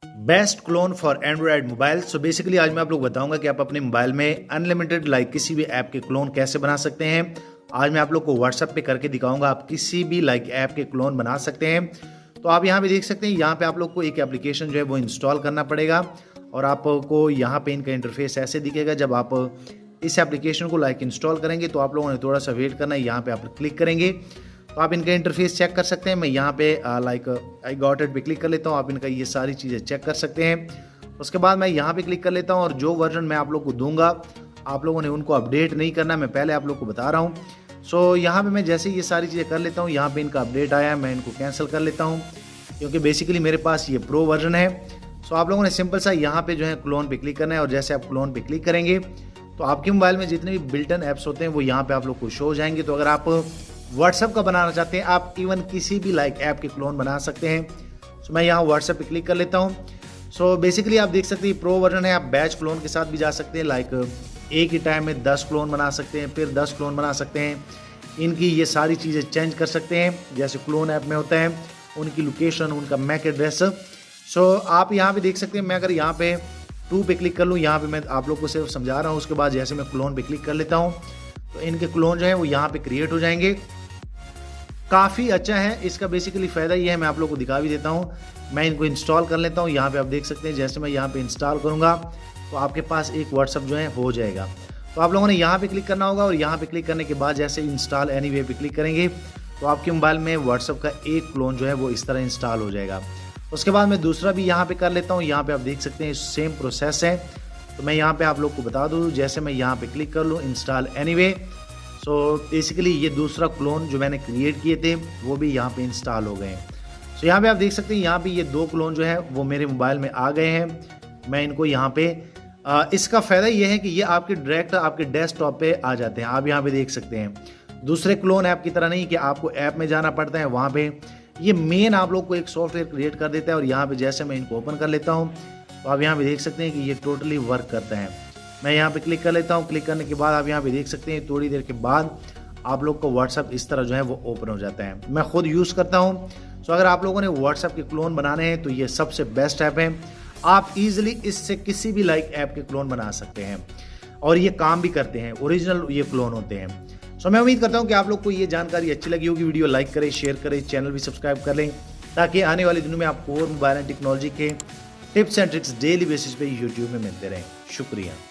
Best clone for Android mobile. So basically आज मैं आप लोग बताऊंगा कि आप अपने मोबाइल में अनलिमिटेड किसी भी ऐप के क्लोन कैसे बना सकते हैं। आज मैं आप लोग को व्हाट्सएप पे करके दिखाऊंगा, आप किसी भी ऐप के क्लोन बना सकते हैं। तो आप यहाँ पे देख सकते हैं, यहाँ पे आप लोग को एक एप्लीकेशन जो है वो इंस्टॉल करना पड़ेगा और आपको यहाँ पे इनका इंटरफेस ऐसे दिखेगा। जब आप इस एप्लीकेशन को इंस्टॉल करेंगे तो आप लोगों ने थोड़ा सा वेट करना है। यहाँ पे आप क्लिक करेंगे तो आप इनका इंटरफेस चेक कर सकते हैं। मैं यहाँ पे आई गॉट इट पे क्लिक कर लेता हूँ। आप इनका ये सारी चीज़ें चेक कर सकते हैं। उसके बाद मैं यहाँ पे क्लिक कर लेता हूँ और जो वर्जन मैं आप लोग को दूंगा आप लोगों ने उनको अपडेट नहीं करना, मैं पहले आप लोग को बता रहा हूँ। सो यहाँ पे मैं जैसे ये सारी चीज़ें कर लेता हूँ, यहाँ पे इनका अपडेट आया है, मैं इनको कैंसिल कर लेता हूँ क्योंकि बेसिकली मेरे पास ये प्रो वर्जन है। सो आप लोगों ने सिंपल सा यहाँ पे जो है क्लोन पे क्लिक करना है और जैसे आप क्लोन पे क्लिक करेंगे तो आपके मोबाइल में जितने भी बिल्ट इन ऐप्स होते हैं वो यहाँ पे आप लोग को शो हो जाएंगे। तो अगर आप व्हाट्सएप का बनाना चाहते हैं, आप इवन किसी भी ऐप के क्लोन बना सकते हैं। सो मैं यहाँ व्हाट्सएप पे क्लिक कर लेता हूँ। सो बेसिकली आप देख सकते हैं प्रो वर्जन है, आप बैच क्लोन के साथ भी जा सकते हैं। एक ही टाइम में 10 क्लोन बना सकते हैं, फिर 10 क्लोन बना सकते हैं। इनकी ये सारी चीज़ें चेंज कर सकते हैं जैसे क्लोन ऐप में होता है, उनकी लोकेशन, उनका मैक एड्रेस। सो आप यहाँ पे देख सकते हैं, मैं अगर यहाँ पे 2 पे क्लिक कर लूँ, यहाँ पे मैं आप लोग को सिर्फ समझा रहा हूँ। उसके बाद जैसे मैं क्लोन पे क्लिक कर लेता हूँ तो इनके क्लोन जो है वो यहाँ पे क्रिएट हो जाएंगे। काफ़ी अच्छा है, इसका बेसिकली फ़ायदा ये है, मैं आप लोग को दिखा भी देता हूँ। मैं इनको इंस्टॉल कर लेता हूँ। यहाँ पे आप देख सकते हैं जैसे मैं यहाँ पे इंस्टॉल करूँगा तो आपके पास एक व्हाट्सअप जो है हो जाएगा। तो आप लोगों ने यहाँ पे क्लिक करना होगा और यहाँ पे क्लिक करने के बाद जैसे इंस्टॉल एनीवे पे क्लिक करेंगे तो आपके मोबाइल में व्हाट्सअप का एक क्लोन जो है वो इस तरह इंस्टॉल हो जाएगा। उसके बाद मैं दूसरा भी यहाँ पे कर लेता हूँ। यहाँ पे आप देख सकते हैं सेम प्रोसेस है। तो मैं यहाँ पे आप लोग को बता दूँ, जैसे मैं यहाँ पे क्लिक कर लूँ इंस्टॉल एनीवे, सो बेसिकली ये दूसरा क्लोन जो मैंने क्रिएट किए थे वो भी यहाँ पे इंस्टॉल हो गए हैं। सो यहाँ पे आप देख सकते हैं, यहाँ पे ये 2 क्लोन जो है वो मेरे मोबाइल में आ गए हैं। मैं इनको यहाँ पे इसका फ़ायदा ये है कि ये आपके डायरेक्ट आपके डेस्कटॉप पे आ जाते हैं। आप यहाँ पे देख सकते हैं, दूसरे क्लोन ऐप की तरह नहीं कि आपको ऐप में जाना पड़ता है। वहाँ पे ये मेन आप लोग को एक सॉफ्टवेयर क्रिएट कर देता है और यहाँ पे जैसे मैं इनको ओपन कर लेता हूँ तो आप यहाँ पे देख सकते हैं कि ये टोटली वर्क करता है। मैं यहाँ पे क्लिक कर लेता हूँ। क्लिक करने के बाद आप यहाँ पे देख सकते हैं थोड़ी देर के बाद आप लोग को व्हाट्सअप इस तरह जो है वो ओपन हो जाता है। मैं खुद यूज़ करता हूँ। सो अगर आप लोगों ने व्हाट्सअप के क्लोन बनाने हैं तो ये सबसे बेस्ट ऐप है। आप इजीली इससे किसी भी ऐप के क्लोन बना सकते हैं और ये काम भी करते हैं, ओरिजिनल ये क्लोन होते हैं। सो मैं उम्मीद करता हूँ कि आप लोग को ये जानकारी अच्छी लगी होगी। वीडियो लाइक करें, शेयर करें, चैनल भी सब्सक्राइब कर लें ताकि आने वाले दिनों में आपको और मोबाइल एंड टेक्नोलॉजी के tips and tricks daily basis पे यूट्यूब में मिलते रहें। शुक्रिया।